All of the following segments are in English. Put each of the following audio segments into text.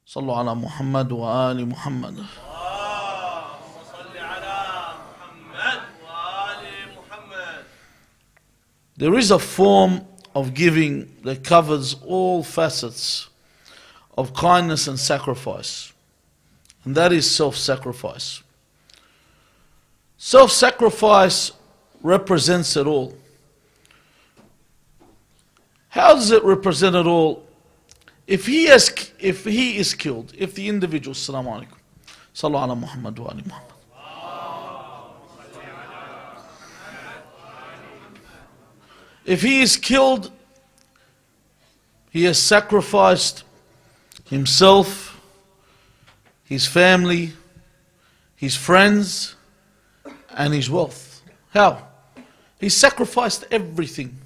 صلوا على محمد وآل محمد. There is a form of giving that covers all facets of kindness and sacrifice, and that is self-sacrifice. Self-sacrifice represents it all. How does it represent it all? If he is killed, if the individual, Assalamu alaikum, Sallu ala Muhammad wa ali Muhammad. If he is killed, he has sacrificed himself, his family, his friends, and his wealth. How? He sacrificed everything.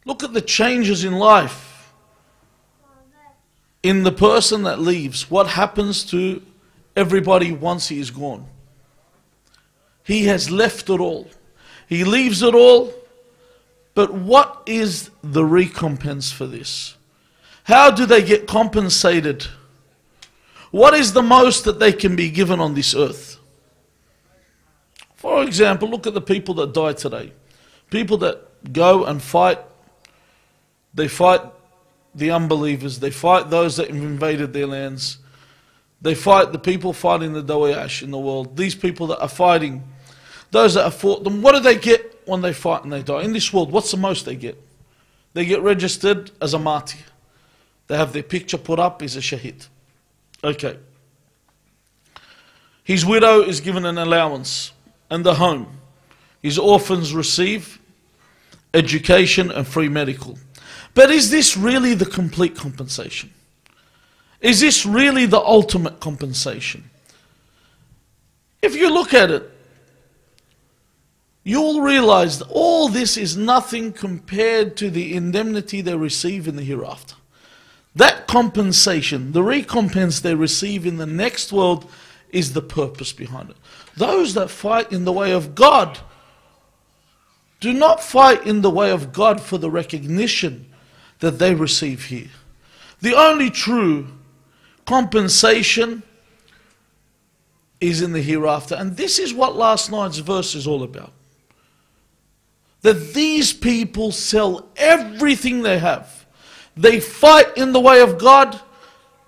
Look at the changes in life. In the person that leaves, what happens to everybody once he is gone? He has left it all. He leaves it all. But what is the recompense for this? How do they get compensated? What is the most that they can be given on this earth? For example, look at the people that die today. People that go and fight. They fight the unbelievers. They fight those that have invaded their lands. They fight the people fighting the Dawayash in the world. These people that are fighting, those that have fought them, what do they get when they fight and they die? In this world, what's the most they get? They get registered as a martyr. They have their picture put up as a shaheed. Okay. His widow is given an allowance and the home. His orphans receive education and free medical. But is this really the complete compensation? Is this really the ultimate compensation? If you look at it, you'll realize that all this is nothing compared to the indemnity they receive in the hereafter. That compensation, the recompense they receive in the next world, is the purpose behind it. Those that fight in the way of God do not fight in the way of God for the recognition that they receive here. The only true compensation is in the hereafter. And this is what last night's verse is all about. That these people sell everything they have. They fight in the way of God.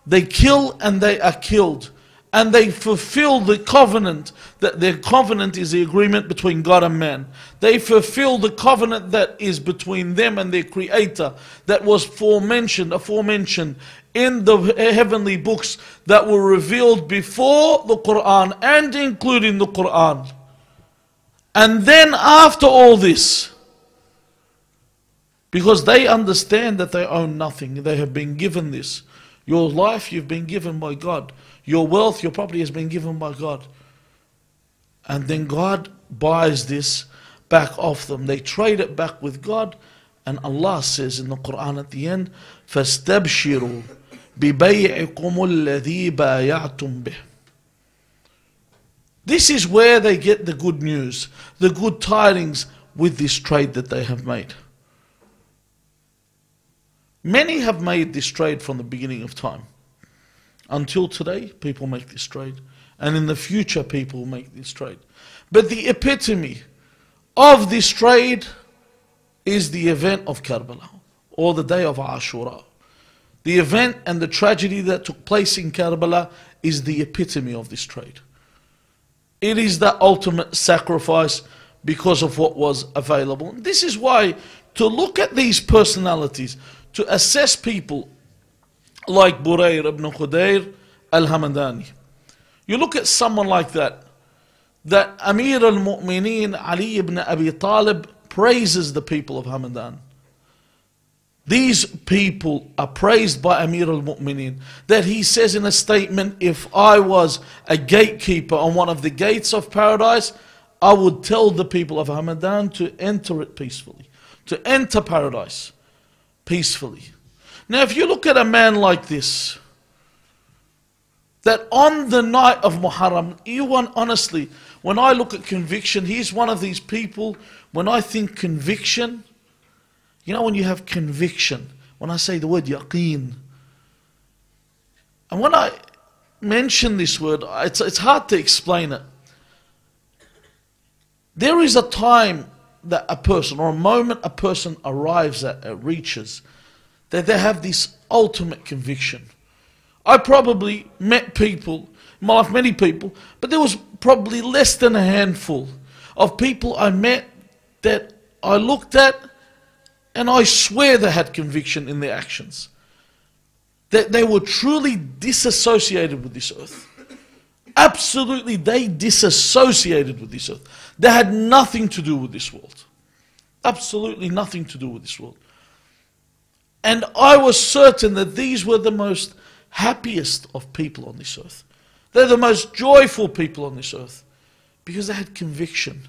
They kill and they are killed. And they fulfill the covenant, that their covenant is the agreement between God and man. They fulfill the covenant that is between them and their Creator, that was aforementioned in the heavenly books that were revealed before the Quran and including the Quran. And then after all this, because they understand that they own nothing, they have been given this. Your life you've been given by God. Your wealth, your property has been given by God. And then God buys this back off them. They trade it back with God. And Allah says in the Quran at the end, فَاسْتَبْشِرُوا بِبَيْعِكُمُ الَّذِي بَايَعْتُمْ بِهِ. This is where they get the good news, the good tidings with this trade that they have made. Many have made this trade from the beginning of time. Until today, people make this trade. And in the future, people will make this trade. But the epitome of this trade is the event of Karbala, or the day of Ashura. The event and the tragedy that took place in Karbala is the epitome of this trade. It is the ultimate sacrifice because of what was available. And this is why, to look at these personalities, to assess people like Burayr ibn Khudayr al-Hamadani. You look at someone like that Amir al-Mu'mineen Ali ibn Abi Talib praises the people of Hamadan. These people are praised by Amir al-Mu'mineen, that he says in a statement, if I was a gatekeeper on one of the gates of paradise, I would tell the people of Hamadan to enter it peacefully, to enter paradise peacefully. Now if you look at a man like this, that on the night of Muharram, honestly, when I look at conviction, he's one of these people, when I think conviction, you know when you have conviction, when I say the word yaqeen, And when I mention this word, it's hard to explain it. There is a time that a person, or a moment a person arrives at, reaches, that they have this ultimate conviction. I probably met people, in my life many people, but there was probably less than a handful of people I met that I looked at and I swear they had conviction in their actions. That they were truly disassociated with this earth. Absolutely, they disassociated with this earth. They had nothing to do with this world. Absolutely nothing to do with this world. And I was certain that these were the most happiest of people on this earth. They're the most joyful people on this earth because they had conviction.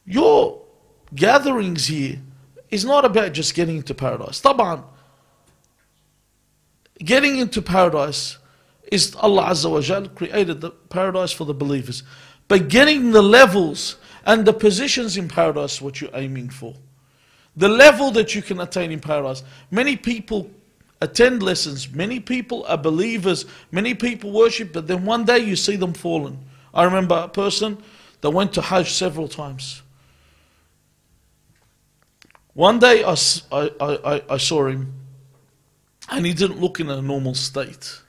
Your gatherings here is not about just getting into paradise. Taban, getting into paradise is Allah Azza wa Jal created the paradise for the believers. But getting the levels and the positions in paradise is what you're aiming for. The level that you can attain in paradise. Many people attend lessons, many people are believers, many people worship, but then one day you see them fallen. I remember a person that went to Hajj several times. One day I saw him and he didn't look in a normal state.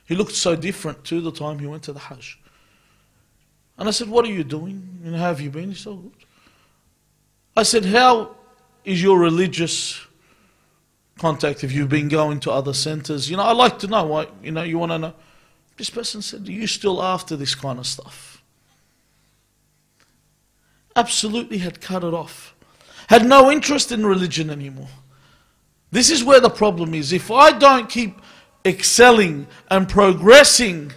He looked so different to the time he went to the Hajj. And I said, what are you doing? And how have you been? He said, good. I said, how is your religious contact? Have you been going to other centers? You know, I like to know. Why, you know, you want to know. This person said, are you still after this kind of stuff? Absolutely had cut it off. Had no interest in religion anymore. This is where the problem is. If I don't keep excelling and progressing,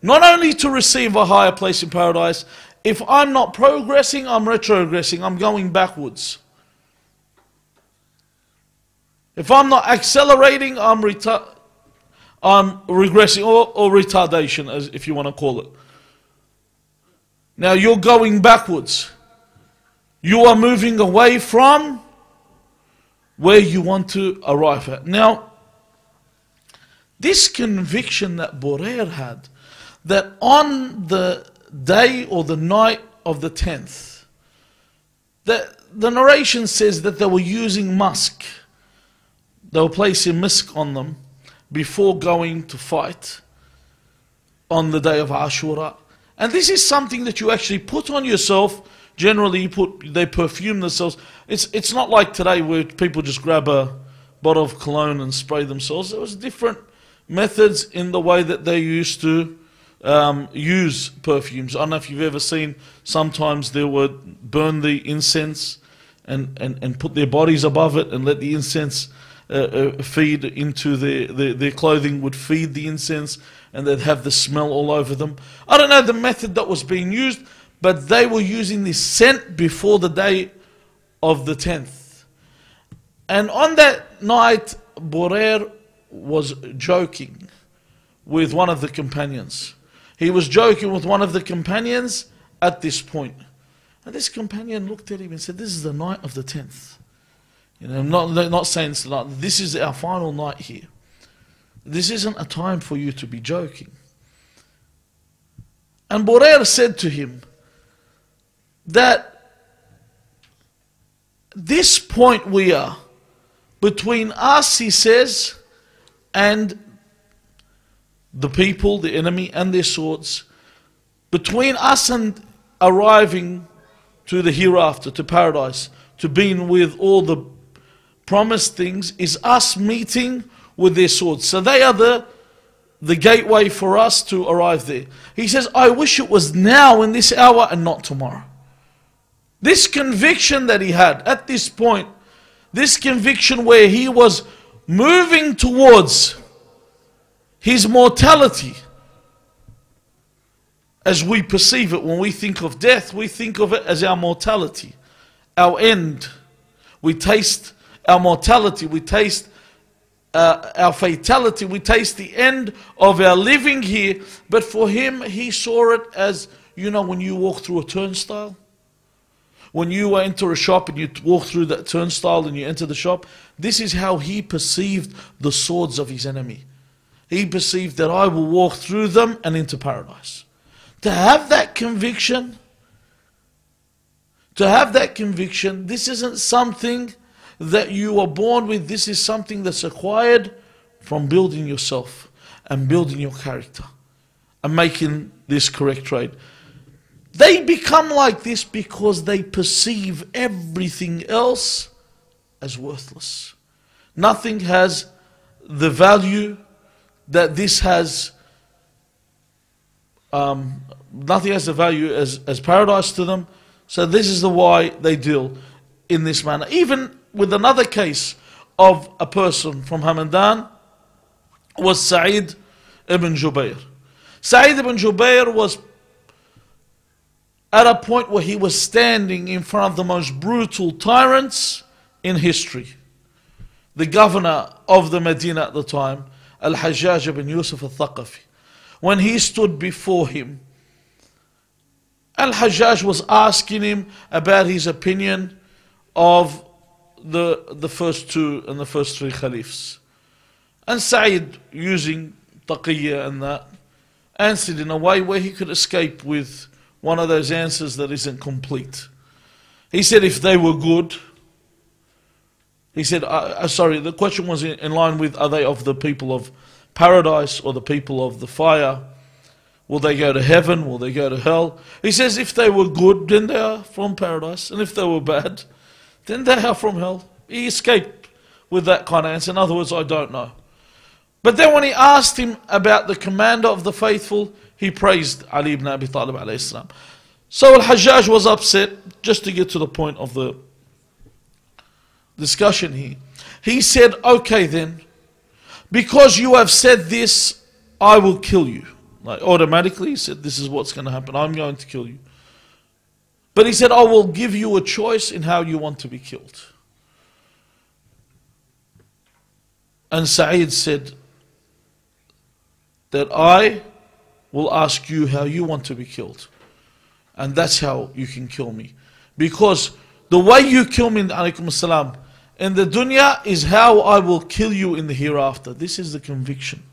not only to receive a higher place in paradise, if I'm not progressing, I'm retrogressing, I'm going backwards. If I'm not accelerating, I'm regressing or retardation, as if you want to call it. Now you're going backwards. You are moving away from where you want to arrive at. Now, this conviction that Borer had, that on the day or the night of the 10th, the narration says that they were using musk. They were placing musk on them before going to fight on the day of Ashura. And this is something that you actually put on yourself. Generally, they perfume themselves. It's not like today where people just grab a bottle of cologne and spray themselves. There was different methods in the way that they used to use perfumes. I don't know if you've ever seen, sometimes they would burn the incense and put their bodies above it and let the incense feed into their clothing, would feed the incense, and they'd have the smell all over them. I don't know the method that was being used, but they were using this scent before the day of the 10th. And on that night, Borer was joking with one of the companions. He was joking with one of the companions at this point. And this companion looked at him and said, this is the night of the 10th. You know, not saying it's like, this is our final night here. This isn't a time for you to be joking. And Borer said to him that this point we are, between us, he says, and the people, the enemy, and their swords, between us and arriving to the hereafter, to paradise, to being with all the promised things, is us meeting with their swords. So they are the gateway for us to arrive there. He says, I wish it was now in this hour and not tomorrow. This conviction that he had at this point, this conviction where he was moving towards his mortality, as we perceive it when we think of death, we think of it as our mortality, our end. We taste our mortality, we taste our fatality, we taste the end of our living here. But for him, he saw it as, you know, when you walk through a turnstile, when you enter a shop and you walk through that turnstile and you enter the shop, this is how he perceived the swords of his enemy. He perceived that I will walk through them and into paradise. To have that conviction, this isn't something that you are born with. This is something that's acquired from building yourself and building your character and making this correct trade. They become like this because they perceive everything else as worthless. Nothing has the value that this has. Nothing has the value as paradise to them. So this is the why they deal in this manner. Even with another case of a person from Hamadan was Sa'id ibn Jubair. Sa'id ibn Jubair was at a point where he was standing in front of the most brutal tyrants in history. The governor of the Medina at the time, Al-Hajjaj ibn Yusuf al-Thaqafi. When he stood before him, Al-Hajjaj was asking him about his opinion of the first two and the first three caliphs. And Sa'id, using taqiyya and that, answered in a way where he could escape with one of those answers that isn't complete. He said if they were good, he said, sorry, the question was in line with, are they of the people of paradise or the people of the fire? Will they go to heaven? Will they go to hell? He says if they were good, then they are from paradise. And if they were bad, then they are from hell. He escaped with that kind of answer. In other words, I don't know. But then when he asked him about the commander of the faithful, he praised Ali ibn Abi Talib alayhi salam. So Al-Hajjaj was upset, just to get to the point of the discussion here. He said, okay then, because you have said this, I will kill you. Like automatically, he said, this is what's going to happen, I'm going to kill you. But he said, I will give you a choice in how you want to be killed. And Sa'id said that I will ask you how you want to be killed. And that's how you can kill me. Because the way you kill me, alaykum as-salam, in the dunya is how I will kill you in the hereafter. This is the conviction.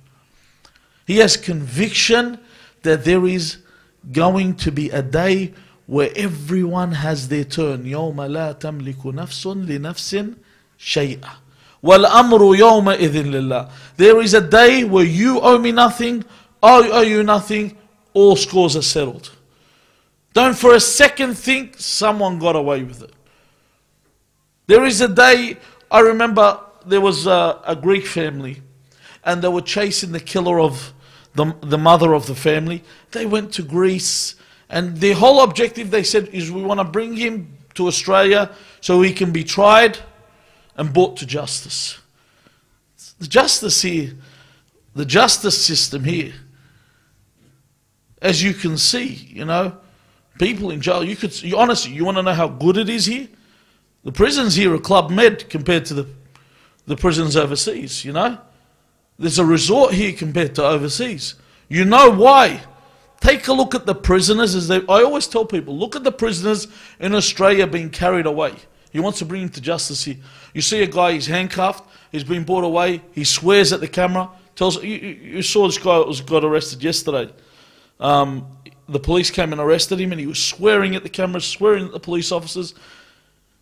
He has conviction that there is going to be a day where everyone has their turn. يَوْمَ لَا تَمْلِكُ نَفْسٌ لِنَفْسٍ شَيْئًا وَالْأَمْرُ يَوْمَئِذٍ لِلَّهِ. There is a day where you owe me nothing, I owe you nothing, all scores are settled. Don't for a second think someone got away with it. There is a day, I remember there was a Greek family and they were chasing the killer of the mother of the family. They went to Greece and their whole objective, they said, is we want to bring him to Australia so he can be tried and brought to justice. The justice here, the justice system here, as you can see, you know, people in jail, honestly, you want to know how good it is here? The prisons here are Club Med compared to the prisons overseas, you know. There's a resort here compared to overseas. You know why? Take a look at the prisoners. I always tell people, look at the prisoners in Australia being carried away. He wants to bring him to justice here. You see a guy, he's handcuffed, he's been brought away, he swears at the camera. You saw this guy got arrested yesterday. The police came and arrested him and he was swearing at the camera, swearing at the police officers.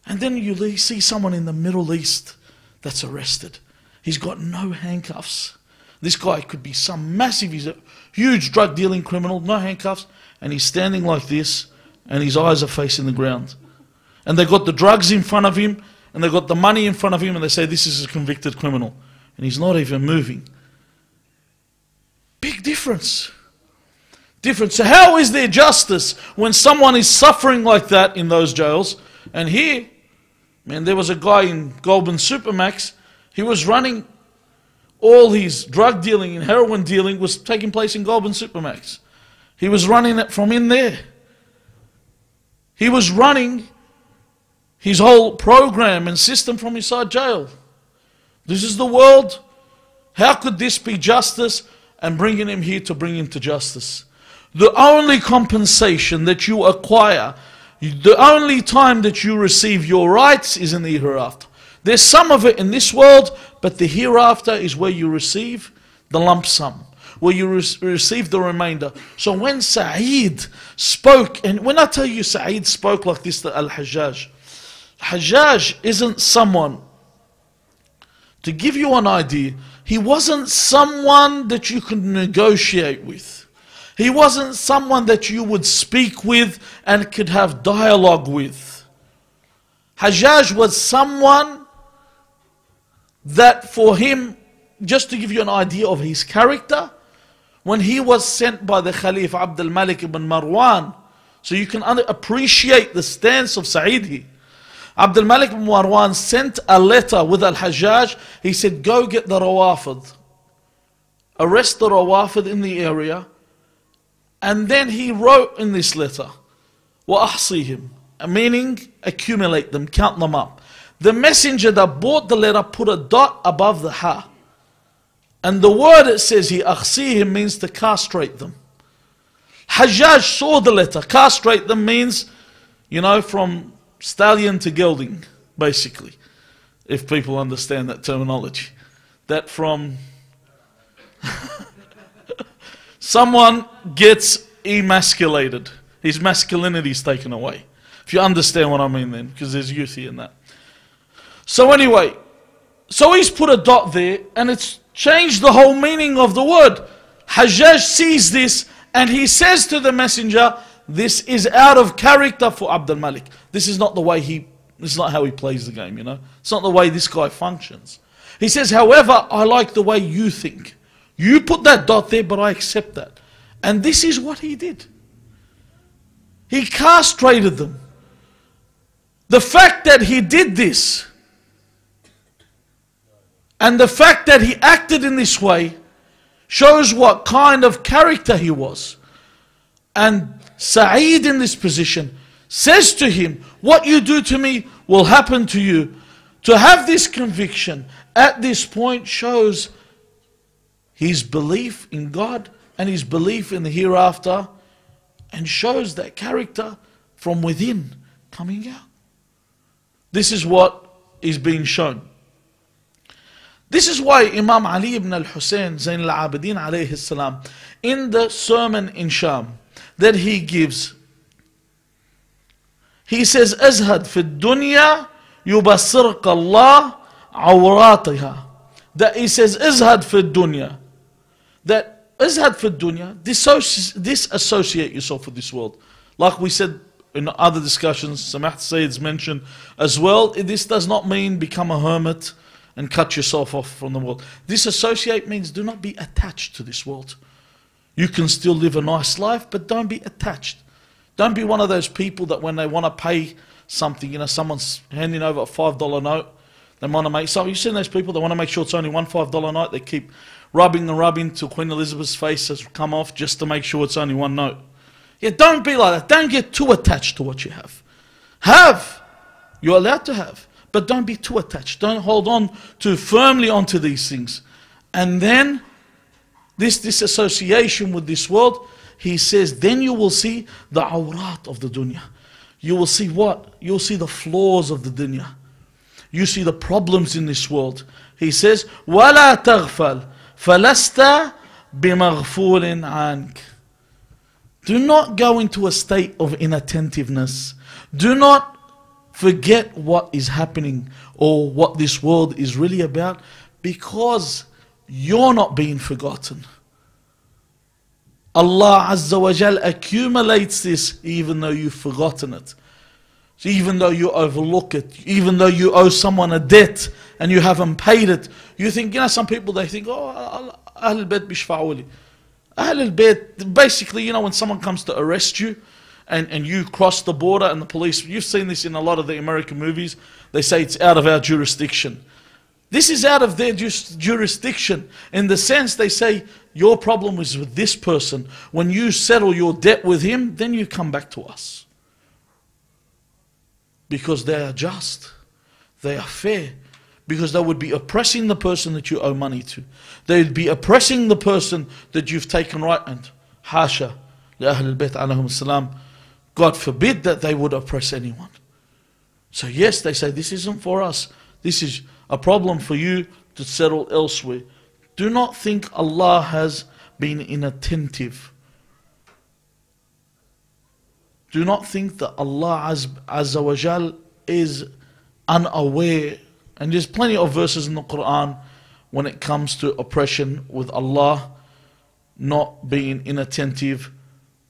And then you see someone in the Middle East that's arrested. He's got no handcuffs. This guy could be some massive, he's a huge drug dealing criminal, no handcuffs, and he's standing like this and his eyes are facing the ground. And they've got the drugs in front of him and they've got the money in front of him and they say this is a convicted criminal. And he's not even moving. Big difference. So how is there justice when someone is suffering like that in those jails? And here, man, there was a guy in Goulburn Supermax, he was running, all his drug dealing and heroin dealing was taking place in Goulburn Supermax. He was running it from in there. He was running his whole program and system from inside jail. This is the world. How could this be justice? And bringing him here to bring him to justice. The only compensation that you acquire, the only time that you receive your rights is in the hereafter. There's some of it in this world, but the hereafter is where you receive the lump sum, where you receive the remainder. So when Sa'id spoke, and when I tell you Sa'id spoke like this to Al-Hajjaj, Hajjaj isn't someone, to give you an idea, he wasn't someone that you could negotiate with. He wasn't someone that you would speak with and could have dialogue with. Hajjaj was someone that for him, just to give you an idea of his character, when he was sent by the Khalif Al-Ameli ibn Marwan, so you can appreciate the stance of Sa'id here. Al-Ameli ibn Marwan sent a letter with Al-Hajjaj. He said, go get the Rawafid. Arrest the Rawafid in the area. And then he wrote in this letter, وَأَحْصِيهِمْ, meaning accumulate them, count them up. The messenger that brought the letter put a dot above the ha. And the word it says here, أَخْصِيهِمْ, means to castrate them. Hajjaj saw the letter. Castrate them means, you know, from stallion to gelding, basically, if people understand that terminology. That from someone gets emasculated, his masculinity is taken away. If you understand what I mean then, because there's youth here in that. So anyway, so he's put a dot there and it's changed the whole meaning of the word. Hajjaj sees this and he says to the messenger, this is out of character for Al-Ameli. This is not the way this is not how he plays the game, you know. It's not the way this guy functions. He says, however, I like the way you think. You put that dot there, but I accept that. And this is what he did. He castrated them. The fact that he did this, and the fact that he acted in this way, shows what kind of character he was. And Sa'id in this position says to him, what you do to me will happen to you. To have this conviction at this point shows his belief in God and his belief in the hereafter, and shows that character from within coming out. This is what is being shown. This is why Imam Ali ibn al-Hussein Zain al-Abidin alayhi salam, in the sermon in Sham that he gives, he says, Azhad fi dunya yubassirka Allah awratiha. That he says, Azhad fi dunya. That Azhad fi dunya, disassociate yourself with this world. Like we said in other discussions, Samahat Sayyid's mentioned as well, this does not mean become a hermit and cut yourself off from the world. Disassociate means do not be attached to this world. You can still live a nice life, but don't be attached. Don't be one of those people that when they want to pay something, you know, someone's handing over a $5 note, they want to make, so you've seen those people that want to make sure it's only one $5 note, they keep rubbing and rubbing till Queen Elizabeth's face has come off just to make sure it's only one note. Yeah, don't be like that. Don't get too attached to what you have. Have. You're allowed to have. But don't be too attached. Don't hold on too firmly onto these things. And then, this disassociation with this world, he says, then you will see the awrat of the dunya. You will see what? You'll see the flaws of the dunya. You see the problems in this world. He says, وَلَا تَغْفَلْ فَلَسْتَ بِمَغْفُولٍ عَنْكَ. Do not go into a state of inattentiveness. Do not forget what is happening or what this world is really about, because you're not being forgotten. Allah Azza wa Jal accumulates this even though you've forgotten it. So even though you overlook it, even though you owe someone a debt and you haven't paid it, you think, you know, some people they think, oh, Ahl al-Bayt bishfa'uli. Ahl al-Bayt, basically, you know, when someone comes to arrest you, and you cross the border and the police, you've seen this in a lot of the American movies, they say it's out of our jurisdiction. This is out of their jurisdiction in the sense they say your problem is with this person. When you settle your debt with him, then you come back to us. Because they are just, they are fair. Because they would be oppressing the person that you owe money to. They would be oppressing the person that you've taken right, and hasha, li Ahl al-Bayt alayhim salam, God forbid that they would oppress anyone. So yes, they say this isn't for us. This is a problem for you to settle elsewhere. Do not think Allah has been inattentive. Do not think that Allah Azza wa Jal is unaware. And there's plenty of verses in the Quran when it comes to oppression, with Allah not being inattentive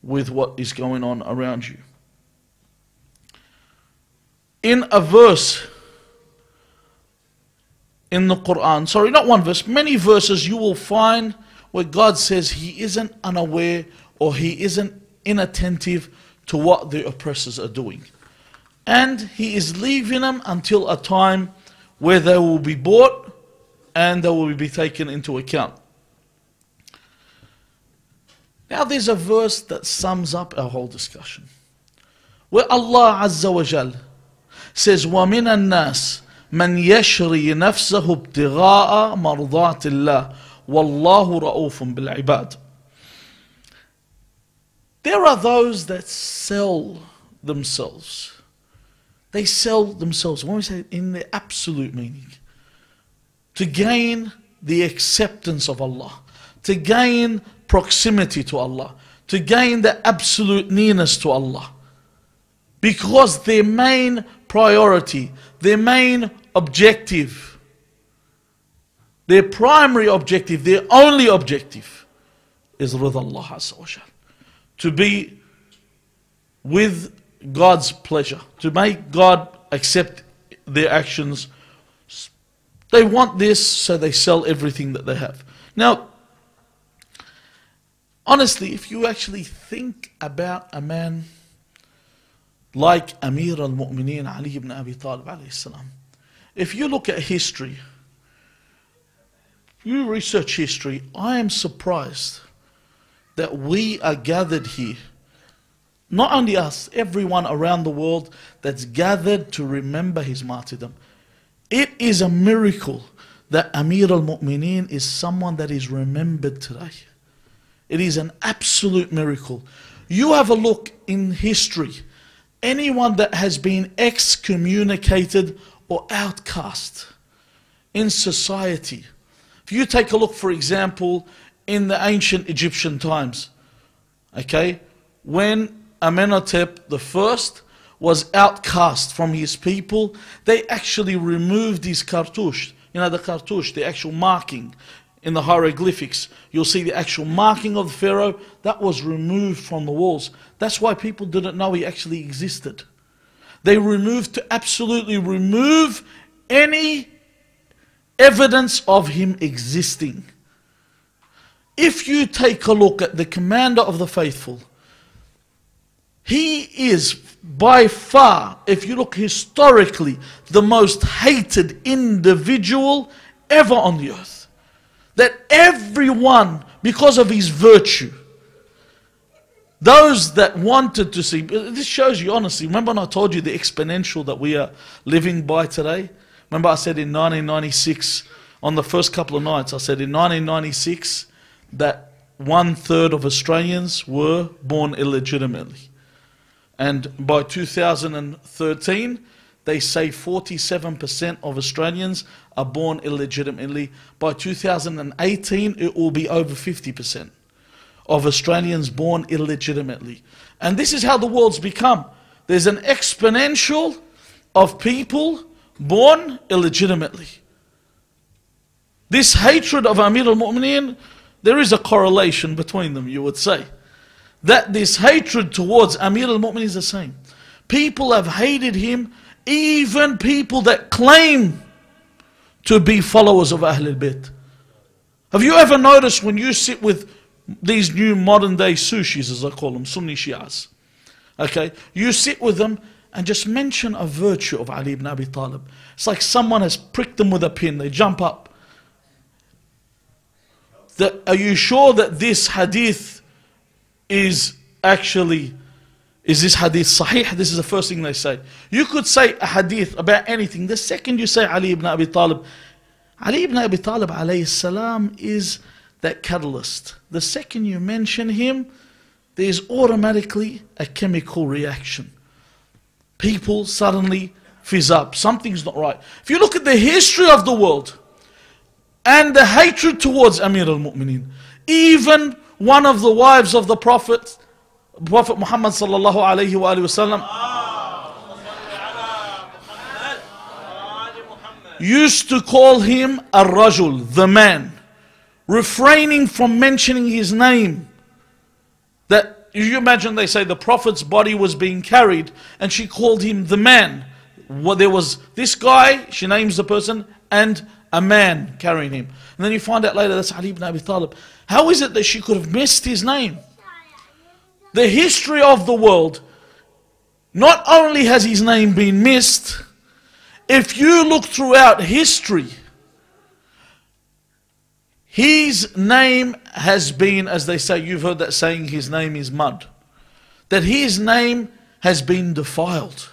with what is going on around you. In a verse in the Quran, sorry, not one verse, many verses you will find where God says He isn't unaware or He isn't inattentive to what the oppressors are doing. And He is leaving them until a time where they will be bought and they will be taken into account. Now there's a verse that sums up our whole discussion, where Allah Azza wa Jal says, وَمِنَ النَّاسِ مَنْ يَشْرِي نَفْسَهُ ابْتِغَاءَ مَرْضَاتِ اللَّهِ وَاللَّهُ رَؤُوفٌ بِالْعِبَادِ. There are those that sell themselves. They sell themselves, when we say in the absolute meaning, to gain the acceptance of Allah, to gain proximity to Allah, to gain the absolute nearness to Allah. Because their main priority, their main objective, their primary objective, their only objective is Ridha Allah Azza wa Jal. To be with God's pleasure, to make God accept their actions. They want this, so they sell everything that they have. Now, honestly, if you actually think about a man like Amir al-Mu'mineen Ali ibn Abi Talib alayhi salam, if you look at history, if you research history, I am surprised that we are gathered here. Not only us, everyone around the world that's gathered to remember his martyrdom. It is a miracle that Amir al-Mu'mineen is someone that is remembered today. It is an absolute miracle. You have a look in history. Anyone that has been excommunicated or outcast in society. If you take a look, for example, in the ancient Egyptian times, okay, when Amenhotep I was outcast from his people, they actually removed his cartouche. You know, the cartouche, the actual marking in the hieroglyphics. You'll see the actual marking of the Pharaoh, that was removed from the walls. That's why people didn't know he actually existed. They removed, to absolutely remove any evidence of him existing. If you take a look at the commander of the faithful, he is by far, if you look historically, the most hated individual ever on the earth. That everyone, because of his virtue, those that wanted to see, this shows you honestly, remember when I told you the exponential that we are living by today? Remember I said in 1996, on the first couple of nights, I said in 1996 that 1/3 of Australians were born illegitimately. And by 2013, they say 47% of Australians are born illegitimately. By 2018, it will be over 50% of Australians born illegitimately. And this is how the world's become. There's an exponential of people born illegitimately. This hatred of Amir al-Mu'mineen, there is a correlation between them, you would say. That this hatred towards Amir al-Mu'mineen is the same. People have hated him, even people that claim to be followers of Ahl al-Bayt. Have you ever noticed when you sit with these new modern day sushis, as I call them, Sunni Shias, okay, you sit with them and just mention a virtue of Ali ibn Abi Talib. It's like someone has pricked them with a pin, they jump up. Are you sure that this hadith is this hadith sahih? This is the first thing they say. You could say a hadith about anything. The second you say Ali ibn Abi Talib, Ali ibn Abi Talib alayhi salam is that catalyst. The second you mention him, there's automatically a chemical reaction. People suddenly fizz up. Something's not right. If you look at the history of the world, and the hatred towards Amir al-Mu'mineen. Even one of the wives of the Prophet Muhammad sallallahu alayhi wa sallam, used to call him Ar-Rajul, the man, refraining from mentioning his name. That, you imagine, they say the Prophet's body was being carried and she called him the man. Well, there was this guy, she names the person, and a man carrying him. And then you find out later that's Ali ibn Abi Talib. How is it that she could have missed his name? The history of the world, not only has his name been missed, if you look throughout history, his name has been, as they say, you've heard that saying, his name is mud. That his name has been defiled.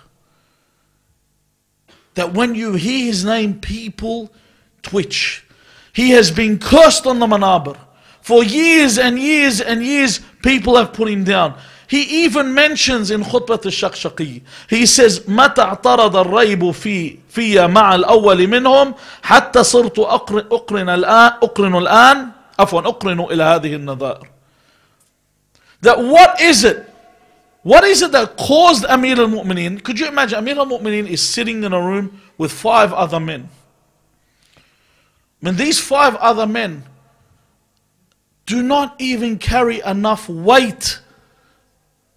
That when you hear his name, people twitch. He has been cursed on the manabir. For years and years and years, people have put him down. He even mentions in خطبة الشقشقي, he says, متى اعترض الريب في مع الأول منهم حتى صرت أقرن الآن إلى هذه النظائر. That what is it? What is it that caused Amir al-Mu'mineen? Could you imagine Amir al-Mu'mineen is sitting in a room with 5 other men. When these 5 other men do not even carry enough weight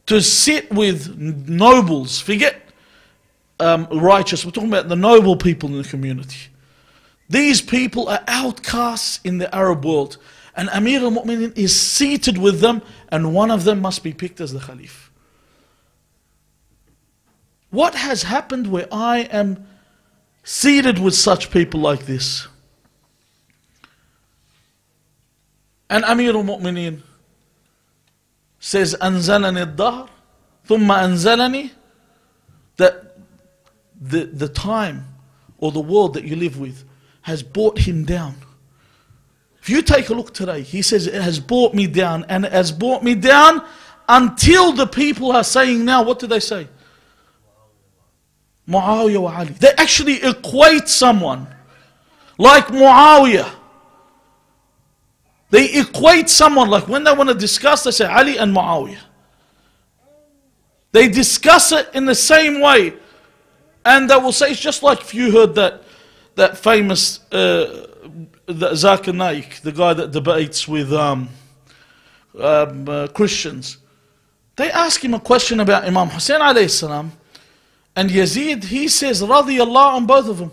to sit with nobles. Forget righteous, we're talking about the noble people in the community. These people are outcasts in the Arab world. And Amir al-Mu'mineen is seated with them, and one of them must be picked as the Khalif. What has happened where I am seated with such people like this? And Amir al-Mu'mineen says, أنزلني الدهر ثم أنزلني, that the time or the world that you live with has brought him down. If you take a look today, he says it has brought me down, and it has brought me down until the people are saying now, what do they say? Muawiyah wa Ali. They actually equate someone like Muawiyah. They equate someone, like when they want to discuss, they say Ali and Muawiyah. They discuss it in the same way. And they will say, it's just like if you heard that famous Zakir Naik, the guy that debates with Christians. They ask him a question about Imam Hussein alayhi salam, and Yazid, he says, radiyallah on both of them.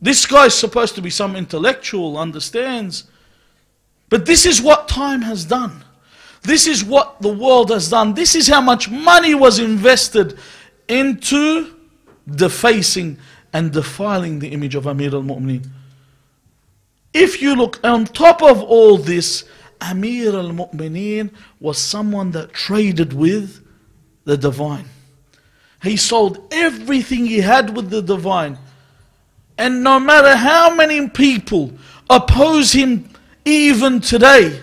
This guy is supposed to be some intellectual, understands. But this is what time has done. This is what the world has done. This is how much money was invested into defacing and defiling the image of Amir al-Mu'mineen. If you look on top of all this, Amir al-Mu'mineen was someone that traded with the divine. He sold everything he had with the divine. And no matter how many people oppose him even today,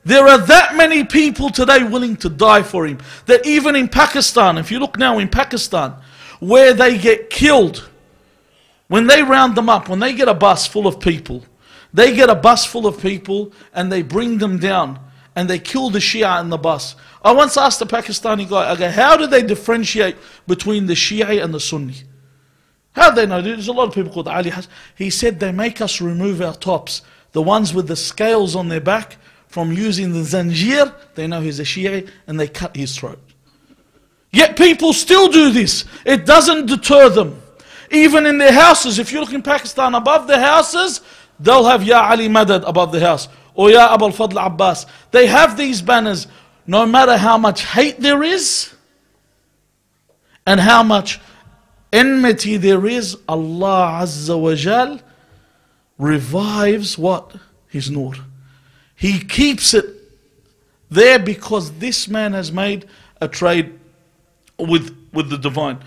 there are that many people today willing to die for him. That even in Pakistan, if you look now in Pakistan, where they get killed, when they round them up, when they get a bus full of people, they get a bus full of people and they bring them down and they kill the Shia in the bus. I once asked a Pakistani guy, I go, how do they differentiate between the Shia and the Sunni? How do they know? There's a lot of people called Ali Hassan. He said they make us remove our tops, the ones with the scales on their back, from using the zanjir. They know he's a Shia and they cut his throat. Yet people still do this. It doesn't deter them. Even in their houses, if you look in Pakistan, above the houses, they'll have Ya Ali Madad above the house, or Ya Abul Fadl Abbas. They have these banners. No matter how much hate there is, and how much enmity there is, Allah Azza wa Jal revives what? His nur. He keeps it there because this man has made a trade with the divine.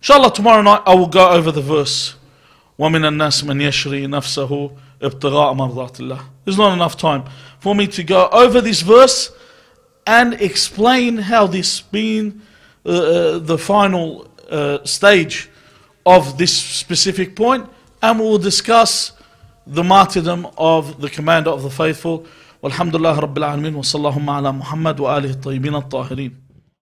Inshallah, tomorrow night I will go over the verse. وَمِنَ النَّاسِ مَنْ يَشْرِي نَفْسَهُ ابْتِغَاءَ مَرْضَاتِ اللَّهِ. There's not enough time for me to go over this verse and explain how this being the final stage of this specific point, and we will discuss the martyrdom of the commander of the faithful. Walhamdulillah Rabbil Alameen wa sallallahu ala Muhammad wa alihi at-tayyibin at-tahirin.